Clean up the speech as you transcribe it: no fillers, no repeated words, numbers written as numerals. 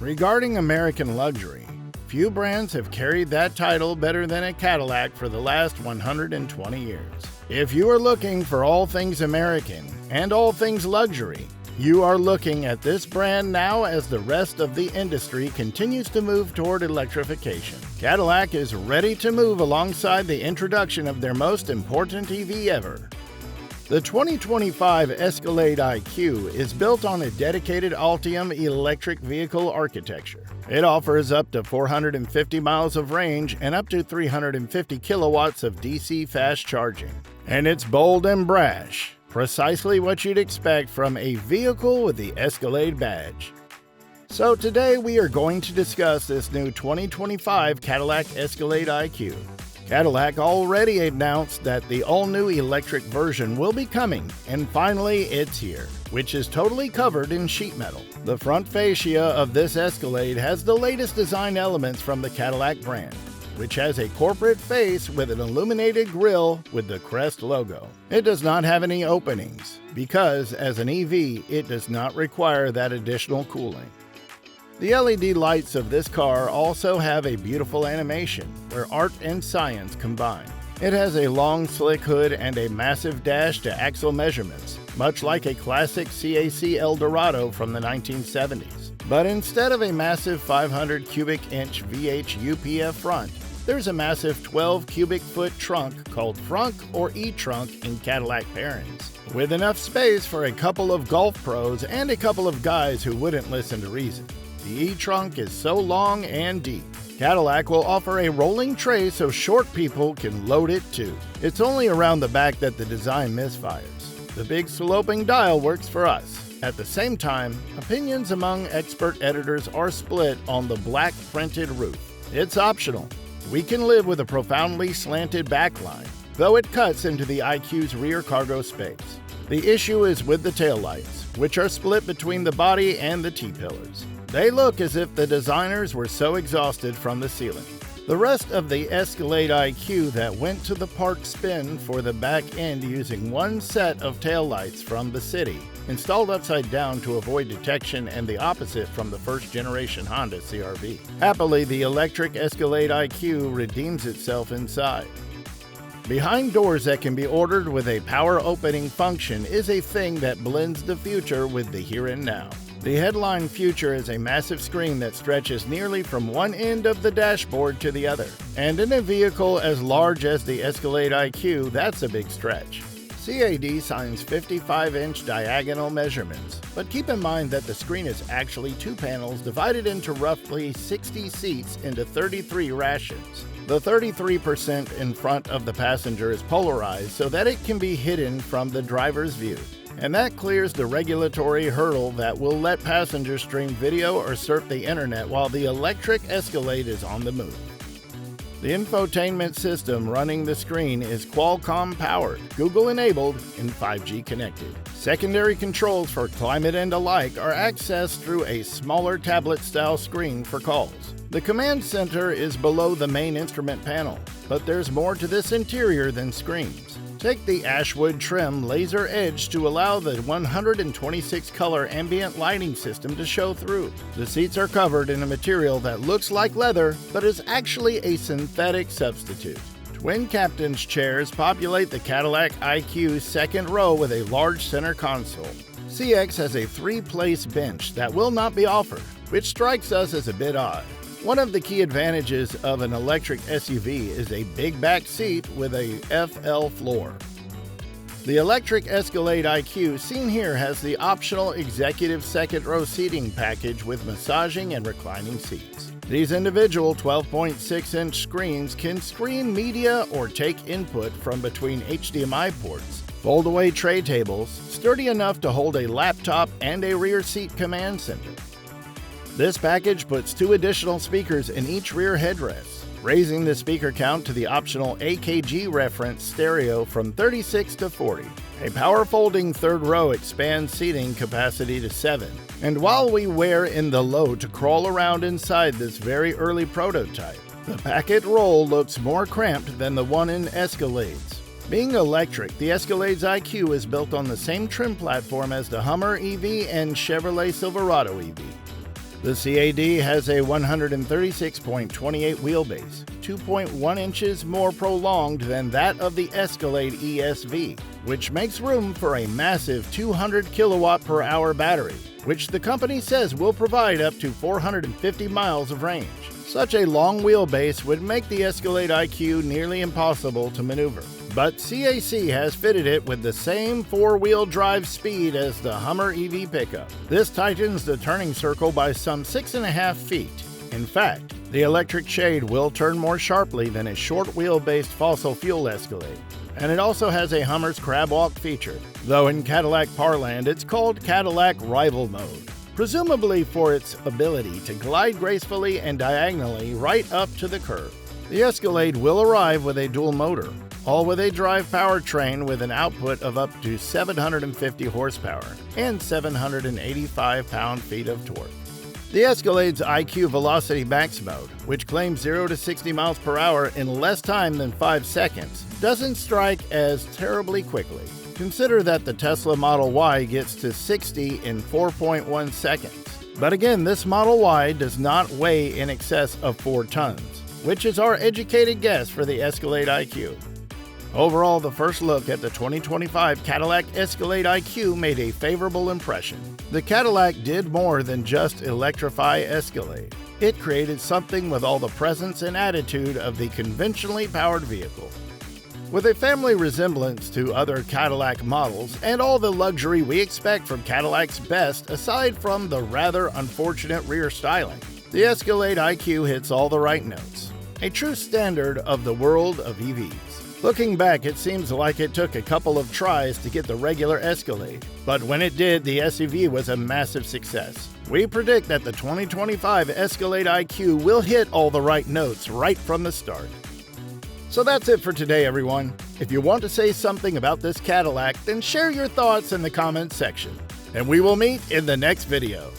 Regarding American luxury, few brands have carried that title better than a Cadillac for the last 120 years. If you are looking for all things American and all things luxury, you are looking at this brand now as the rest of the industry continues to move toward electrification. Cadillac is ready to move alongside the introduction of their most important EV ever. The 2025 Escalade IQ is built on a dedicated Ultium electric vehicle architecture. It offers up to 450 miles of range and up to 350 kilowatts of DC fast charging. And it's bold and brash, precisely what you'd expect from a vehicle with the Escalade badge. So today we are going to discuss this new 2025 Cadillac Escalade IQ. Cadillac already announced that the all-new electric version will be coming, and finally it's here, which is totally covered in sheet metal. The front fascia of this Escalade has the latest design elements from the Cadillac brand, which has a corporate face with an illuminated grille with the crest logo. It does not have any openings, because as an EV, it does not require that additional cooling. The LED lights of this car also have a beautiful animation where art and science combine. It has a long slick hood and a massive dash to axle measurements, much like a classic CAC Eldorado from the 1970s. But instead of a massive 500 cubic inch VH UPF front, there's a massive 12 cubic foot trunk called Frunk or E-Trunk in Cadillac pairings, with enough space for a couple of golf pros and a couple of guys who wouldn't listen to reason. The E-Trunk is so long and deep. Cadillac will offer a rolling tray so short people can load it too. It's only around the back that the design misfires. The big sloping dial works for us. At the same time, opinions among expert editors are split on the black printed roof. It's optional. We can live with a profoundly slanted backline, though it cuts into the IQ's rear cargo space. The issue is with the taillights, which are split between the body and the T-pillars. They look as if the designers were so exhausted from the ceiling. The rest of the Escalade IQ that went to the park spin for the back end using one set of taillights from the city, installed upside down to avoid detection, and the opposite from the first generation Honda CR-V. Happily, the electric Escalade IQ redeems itself inside. Behind doors that can be ordered with a power opening function is a thing that blends the future with the here and now. The headline future is a massive screen that stretches nearly from one end of the dashboard to the other. And in a vehicle as large as the Escalade IQ, that's a big stretch. CAD signs 55-inch diagonal measurements, but keep in mind that the screen is actually two panels divided into roughly 60 seats into 33 rations. The 33% in front of the passenger is polarized so that it can be hidden from the driver's view. And that clears the regulatory hurdle that will let passengers stream video or surf the internet while the electric Escalade is on the move. The infotainment system running the screen is Qualcomm powered, Google enabled, and 5G connected. Secondary controls for climate and alike are accessed through a smaller tablet-style screen for calls. The command center is below the main instrument panel, but there's more to this interior than screens. Take the Ashwood trim laser edge to allow the 126 color ambient lighting system to show through. The seats are covered in a material that looks like leather, but is actually a synthetic substitute. Twin captain's chairs populate the Cadillac IQ's second row with a large center console. CX has a 3-place bench that will not be offered, which strikes us as a bit odd. One of the key advantages of an electric SUV is a big back seat with a FL floor. The electric Escalade IQ seen here has the optional executive second row seating package with massaging and reclining seats. These individual 12.6-inch screens can screen media or take input from between HDMI ports, fold-away tray tables, sturdy enough to hold a laptop, and a rear seat command center. This package puts 2 additional speakers in each rear headrest, raising the speaker count to the optional AKG reference stereo from 36 to 40. A power folding third row expands seating capacity to 7. And while we were in the low to crawl around inside this very early prototype, the packet roll looks more cramped than the one in Escalades. Being electric, the Escalade's IQ is built on the same trim platform as the Hummer EV and Chevrolet Silverado EV. The CAD has a 136.28 wheelbase, 2.1 inches more prolonged than that of the Escalade ESV, which makes room for a massive 200 kilowatt per hour battery, which the company says will provide up to 450 miles of range. Such a long wheelbase would make the Escalade IQ nearly impossible to maneuver. But CAC has fitted it with the same four-wheel drive speed as the Hummer EV pickup. This tightens the turning circle by some 6.5 feet. In fact, the electric shade will turn more sharply than a short-wheel-based fossil fuel Escalade. And it also has a Hummer's crab walk feature, though in Cadillac parlance it's called Cadillac Rival Mode, presumably for its ability to glide gracefully and diagonally right up to the curb. The Escalade will arrive with a dual motor, all-wheel drive powertrain with an output of up to 750 horsepower and 785 pound-feet of torque. The Escalade's IQ Velocity Max mode, which claims 0 to 60 miles per hour in less time than 5 seconds, doesn't strike as terribly quickly. Consider that the Tesla Model Y gets to 60 in 4.1 seconds. But again, this Model Y does not weigh in excess of 4 tons, which is our educated guess for the Escalade IQ. Overall, the first look at the 2025 Cadillac Escalade IQ made a favorable impression. The Cadillac did more than just electrify Escalade. It created something with all the presence and attitude of the conventionally powered vehicle. With a family resemblance to other Cadillac models and all the luxury we expect from Cadillac's best aside from the rather unfortunate rear styling, the Escalade IQ hits all the right notes. A true standard of the world of EVs. Looking back, it seems like it took a couple of tries to get the regular Escalade, but when it did, the SUV was a massive success. We predict that the 2025 Escalade IQ will hit all the right notes right from the start. So that's it for today, everyone. If you want to say something about this Cadillac, then share your thoughts in the comments section, and we will meet in the next video.